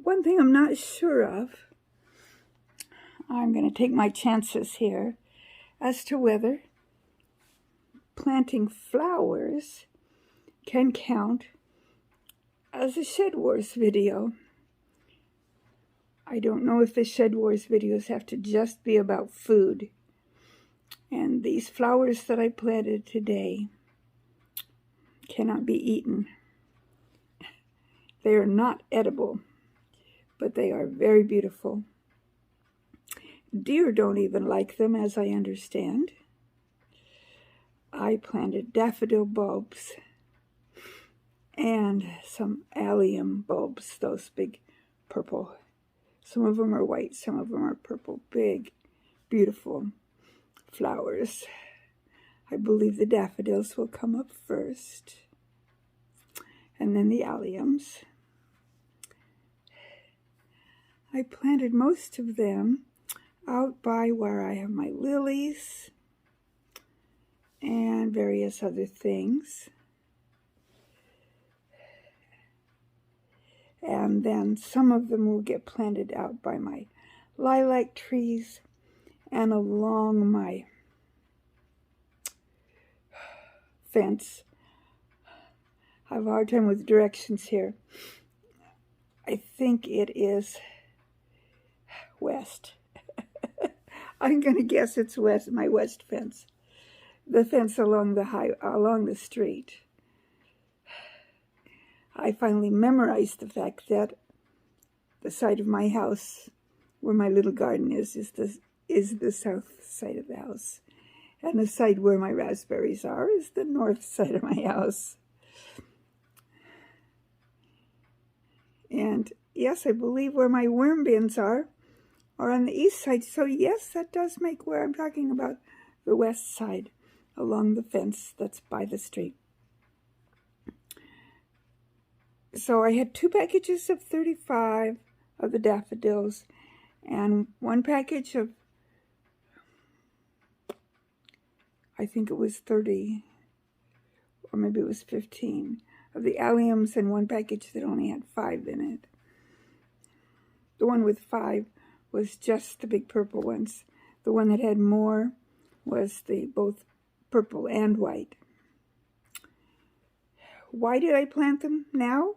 one thing I'm not sure of, I'm going to take my chances here, as to whether planting flowers can count as a Shed Wars video. I don't know if the Shed Wars videos have to just be about food. And these flowers that I planted today cannot be eaten. They are not edible, but they are very beautiful. Deer don't even like them, as I understand. I planted daffodil bulbs and some allium bulbs, those big purple. Some of them are white, some of them are purple. Big, beautiful flowers. I believe the daffodils will come up first, and then the alliums. I planted most of them out by where I have my lilies and various other things. And then some of them will get planted out by my lilac trees and along my fence. I have a hard time with directions here. I think it is west. I'm going to guess it's west, my west fence. The fence along the street. I finally memorized the fact that the side of my house, where my little garden is the south side of the house. And the side where my raspberries are is the north side of my house. And yes, I believe where my worm bins are on the east side. So yes, that does make where I'm talking about the west side along the fence that's by the street. So I had 2 packages of 35 of the daffodils and 1 package of, I think it was 30, or maybe it was 15, of the alliums, and 1 package that only had 5 in it. The one with 5 was just the big purple ones. The one that had more was the both purple and white. Why did I plant them now?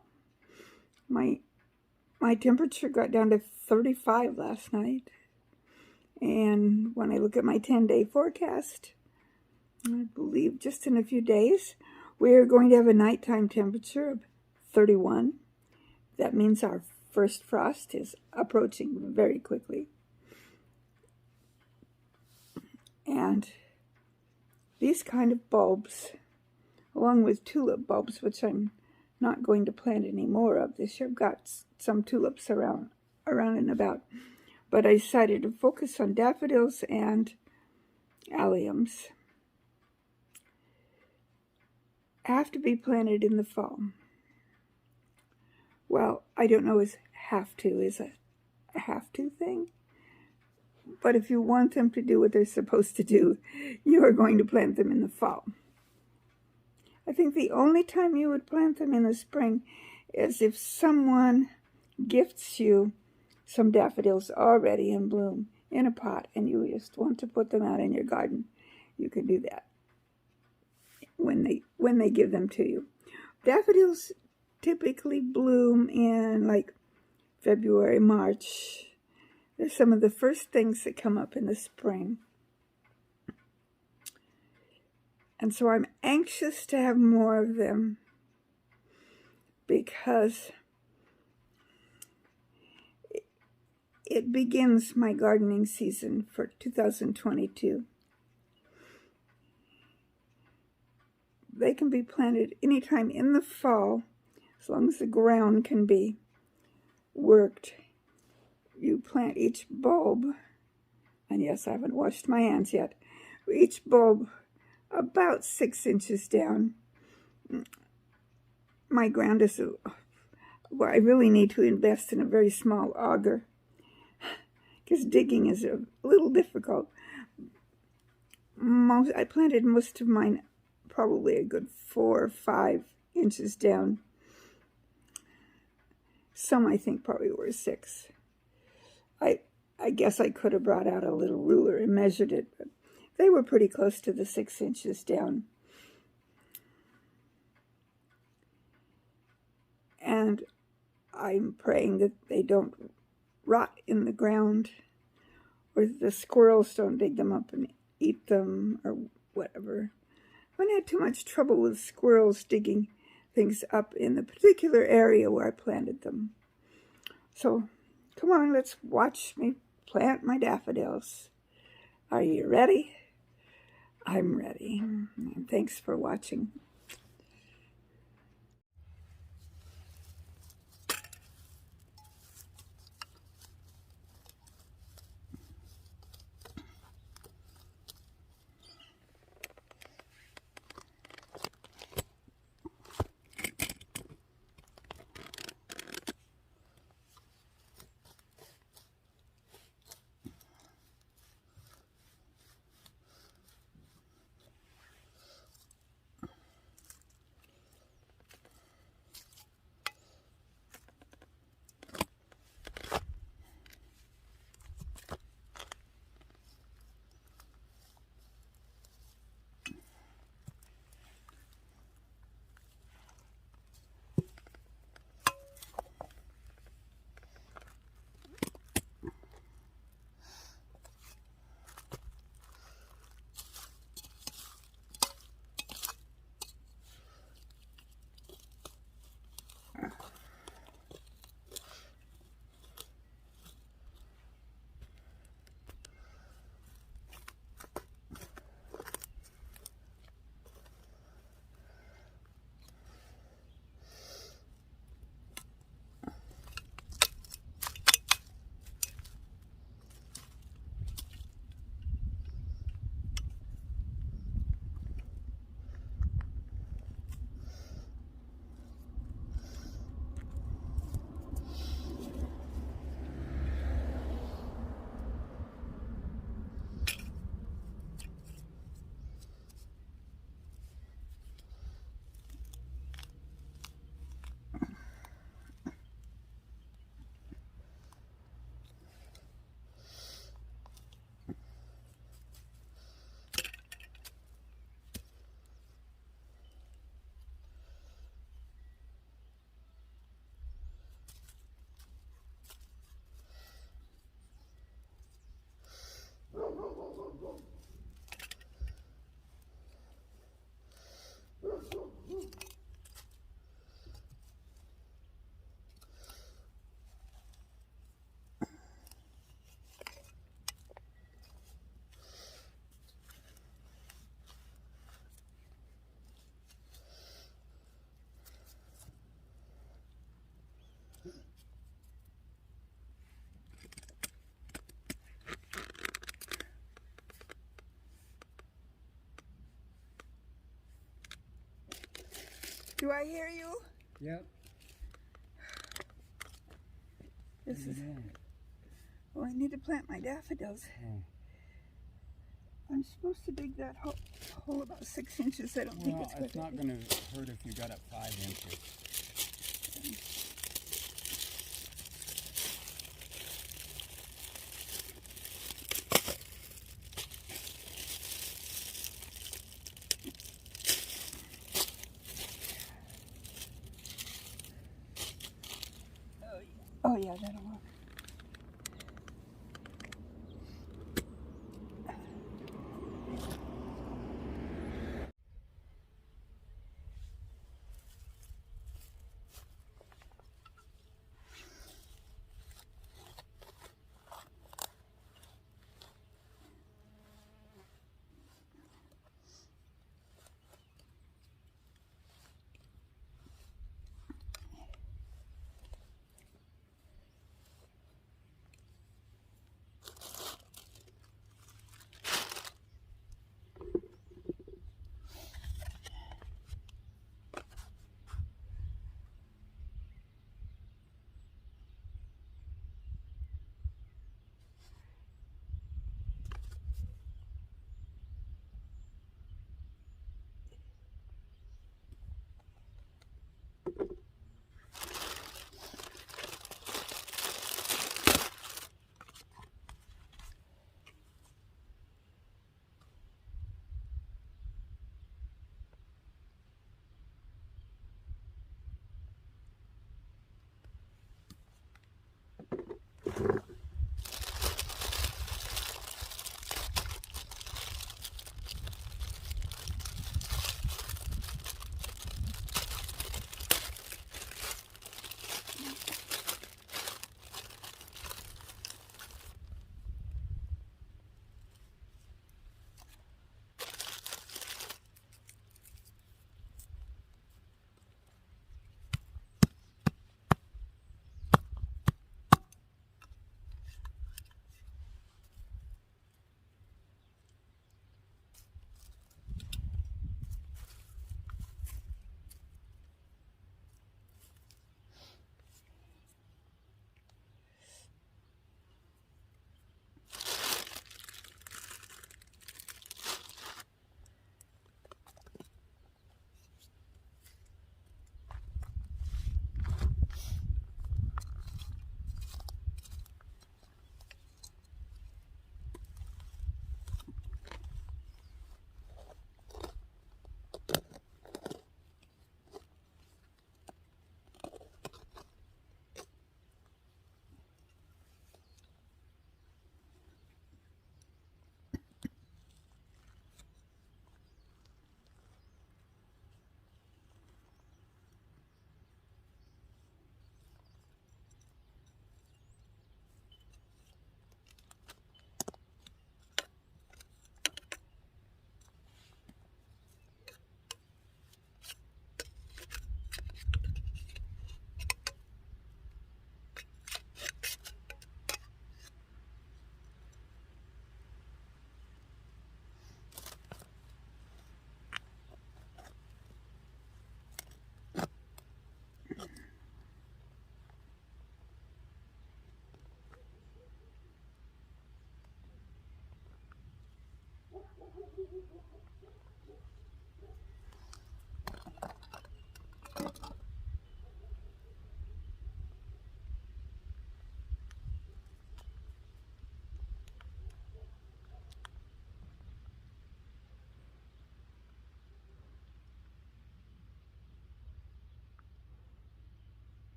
My temperature got down to 35 last night. And when I look at my 10-day forecast, I believe just in a few days, we're going to have a nighttime temperature of 31. That means our first frost is approaching very quickly. And these kind of bulbs, along with tulip bulbs, which I'm not going to plant any more of this year. I've got some tulips around and about, but I decided to focus on daffodils and alliums. Have to be planted in the fall. Well, I don't know, is a have to thing? But if you want them to do what they're supposed to do, you are going to plant them in the fall. I think the only time you would plant them in the spring is if someone gifts you some daffodils already in bloom in a pot and you just want to put them out in your garden. You can do that when they give them to you. Daffodils typically bloom in like February, March. They're some of the first things that come up in the spring. And so I'm anxious to have more of them because it begins my gardening season for 2022. They can be planted anytime in the fall, as long as the ground can be worked. You plant each bulb, and yes, I haven't washed my hands yet, each bulb about 6 inches down. My ground is, well, I really need to invest in a very small auger because digging is a little difficult. I planted most of mine probably a good 4 or 5 inches down. Some I think probably were 6. I guess I could have brought out a little ruler and measured it, but they were pretty close to the 6 inches down. And I'm praying that they don't rot in the ground, or the squirrels don't dig them up and eat them, or whatever. I haven't had too much trouble with squirrels digging things up in the particular area where I planted them. So, come on, let's watch me plant my daffodils. Are you ready? I'm ready. And thanks for watching. Do I hear you? Yep. This is. Well, I need to plant my daffodils. Oh. I'm supposed to dig that hole about 6 inches. I don't think it's good. It's not going to hurt if you got it 5 inches. Oh yeah, that'll work.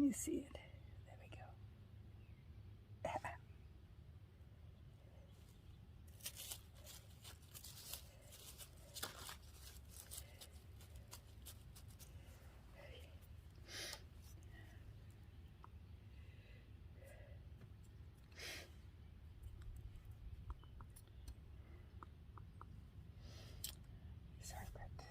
Can you see it? There we go. Sorry about that.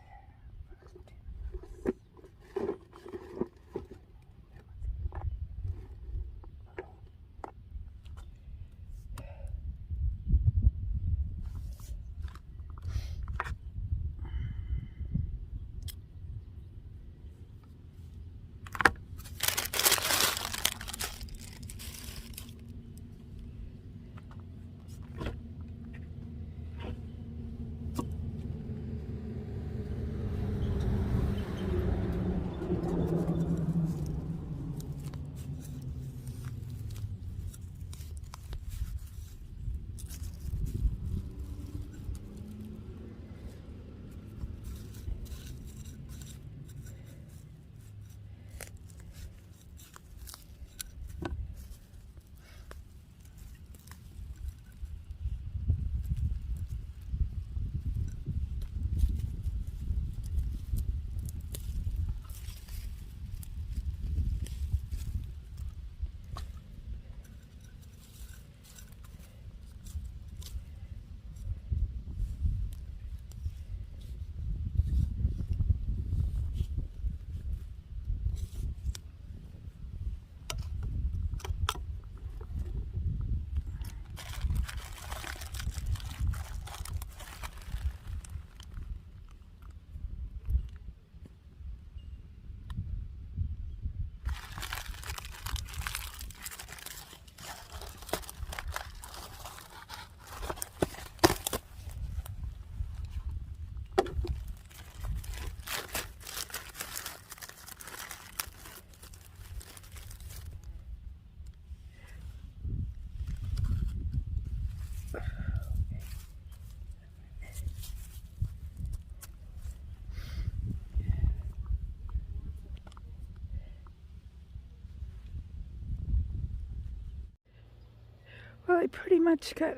Well, I pretty much got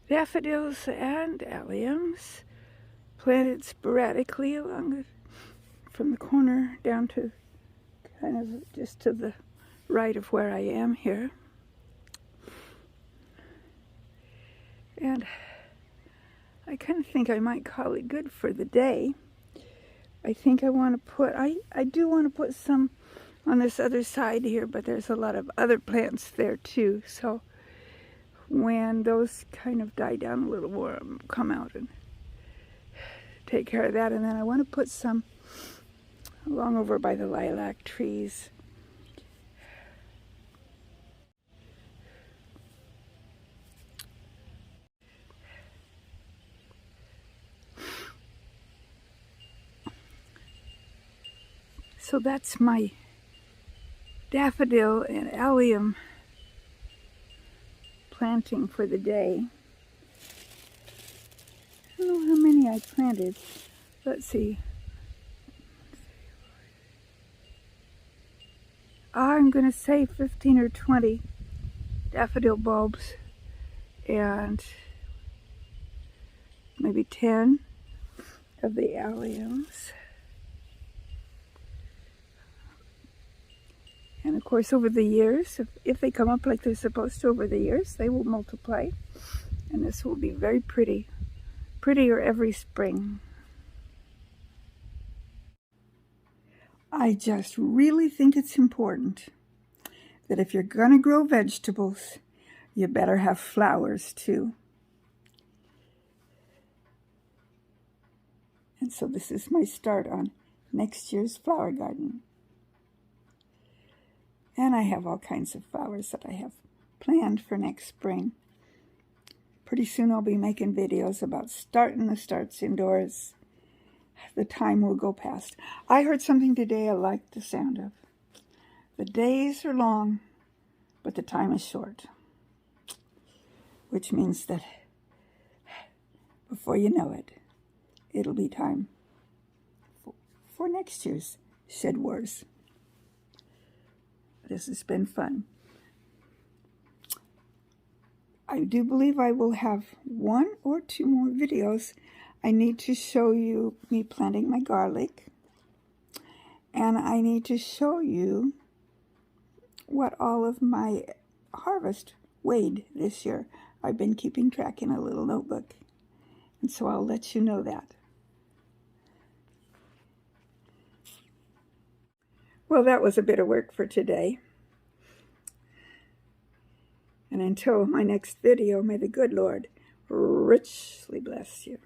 daffodils and alliums planted sporadically along from the corner down to kind of just to the right of where I am here. And I kind of think I might call it good for the day. I think I want to put, I do want to put some on this other side here, but there's a lot of other plants there too. So when those kind of die down a little more, I'll come out and take care of that. And then I want to put some along over by the lilac trees. So that's my daffodil and allium planting for the day. I don't know how many I planted. Let's see. I'm going to say 15 or 20 daffodil bulbs and maybe 10 of the alliums. And of course, over the years, if they come up like they're supposed to over the years, they will multiply. And this will be very pretty. Prettier every spring. I just really think it's important that if you're going to grow vegetables, you better have flowers too. And so this is my start on next year's flower garden. And I have all kinds of flowers that I have planned for next spring. Pretty soon I'll be making videos about starting the starts indoors. The time will go past. I heard something today I liked the sound of. The days are long, but the time is short. Which means that before you know it, it'll be time for next year's Shed Wars. This has been fun. I do believe I will have 1 or 2 more videos. I need to show you me planting my garlic. And I need to show you what all of my harvest weighed this year. I've been keeping track in a little notebook. And so I'll let you know that. Well, that was a bit of work for today. And until my next video, may the good Lord richly bless you.